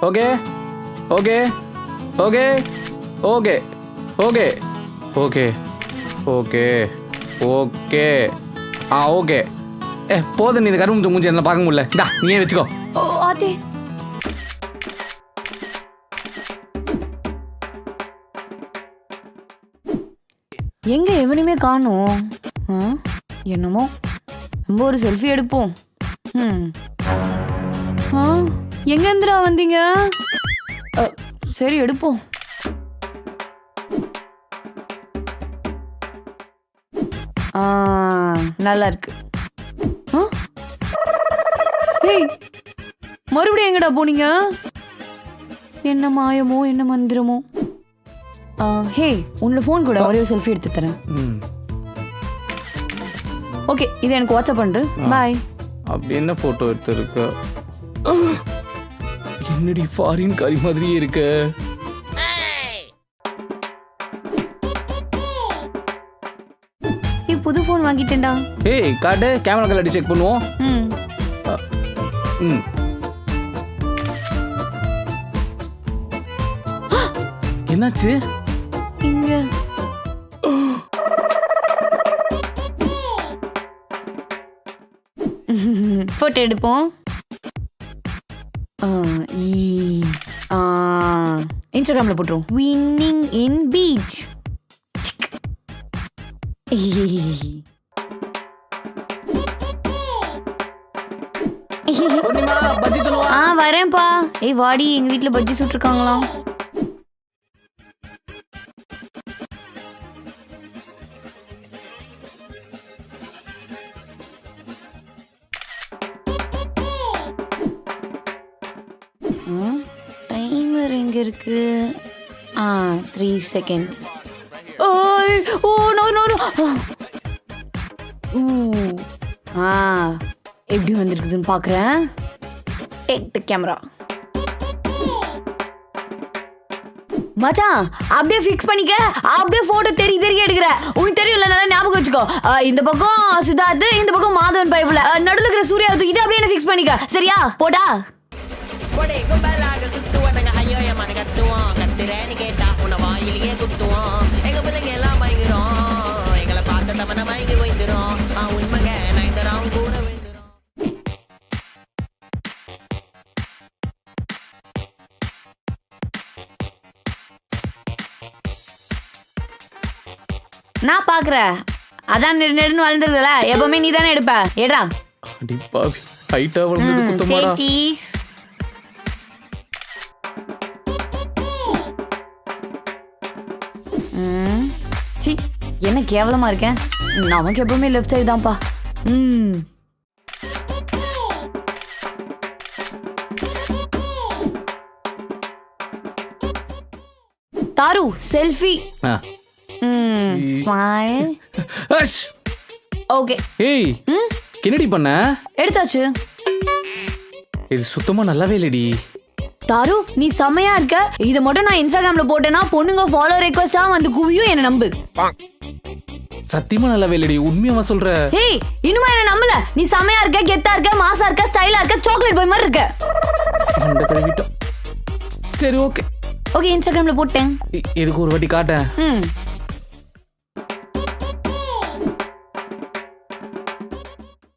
Okay okay okay okay okay okay okay okay okay போதும், நீ இந்த கரும்பு மூஞ்சி என்ன பார்க்க முடியல. இந்தா நீயே வச்சுக்கோ. ஓ ஆத்தி. எங்க எவனையுமே காணோம். என்னமோ நம்ம ஒரு செல்ஃபி எடுப்போம். எங்க இருந்துடா வந்தீங்க? சரி எடுப்போம். நல்லா இருக்கு. மறுபடியும் எங்கடா போனீங்க? என்ன மாயமோ என்ன மந்திரமோ. ஹே, உன்னோட ஃபோன் கூட ஒரே ஒரு செல்ஃபி எடுத்து தரேன். ஓகே, இது எனக்கு வாட்ஸ்அப் பண்ணு. பாய். அப்படி என்ன போட்டோ எடுத்துருக்க? என்னடி ஃபாரின் காரி மாதிரியே இருக்க. புது ஃபோன் வாங்கிட்டேன்டா. ஏய் காட்டு, கேமரா கலடி செக் பண்ணுவோம். என்னாச்சு? இங்க போட்டோ எடுப்போம். இன்ஸ்டாகிராம்ல போட்டுருவோம். வின்னிங் இன் பீச். வரேன்ப்பா. ஏய் வாடி, எங்க வீட்டுல பஜ்ஜி சுட்டுருக்காங்களாம். டைமர் எங்க இருக்கு? 3 seconds. Oh no no no. எப்படி வந்திருக்குதுன்னு பாக்குறேன். Take the camera. மச்சான், அப்படியே ஃபிக்ஸ் பண்ணிக்க. அப்படியே போட்டோ தெரிய எடுக்கிற. உனக்கு தெரியும்ல, நல்லா ஞாபகம் வச்சுக்கோ. இந்த பக்கம் சித்தார்த், இந்த பக்கம் மாதவன் பைப்புல நடுவில் இருக்கிற சூர்யா தூக்கிட்டு அப்படியே என்ன ஃபிக்ஸ் பண்ணிக்க. சரியா? போடா. கொடை கும்பலாக சுத்துவானுங்க. ஐயோ எம்மனு கத்துவோம். கத்துறேன்னு கேட்டா உன்னை வாயிலேயே குத்துவோம். எங்க பிள்ளைங்க எல்லாம் பயங்குறோம். எங்களை பார்த்த தமனை வாங்கி வைந்துரும். உண்மைங்க நைந்தராம் கூட விழுந்துரும். நான் பாக்குறேன். அதான் நெடுன்னு வளர்ந்துருக்கல, எப்பவுமே நீ தானே எடுப்ப. ஏடா அடிப்பாவி, ஹைட்டா வளர்ந்தது குத்தமாடா. சீஸ். என்ன கேவலமா இருக்கேன். நமக்கு எப்பவுமே லெஃப்ட் சைடு தான்ப்பா. தாரு செல்ஃபி. ஸ்மைல். ஓகே. ஏய், என்னடி பண்ண? எடுத்தாச்சு. இது சுத்தமா நல்லாவே இல்லடி. தாரு, நீ செமையா இருக்க. இத மட்டும் நான் இன்ஸ்டாகிராம்ல போட்டேன்னா பொண்ணுங்க ஃபாலோ ரெக்வெஸ்டா வந்து குவியும். என்ன நம்பு. சத்தியமா நல்லாவே இல்லடி. உண்மையாவா சொல்ற? ஏய், இன்னுமா என்ன நம்பல? நீ செமையா இருக்க, கெத்தா இருக்க, மாசா இருக்க, ஸ்டைலா இருக்க, சாக்லேட் பாய் மாதிரி இருக்க. அந்த கழுவிட்டோம். சரி ஓகே. ஓகே, இன்ஸ்டாகிராம்ல போட்டேன். இதுக்கு ஒரு வாட்டி காட்டேன்.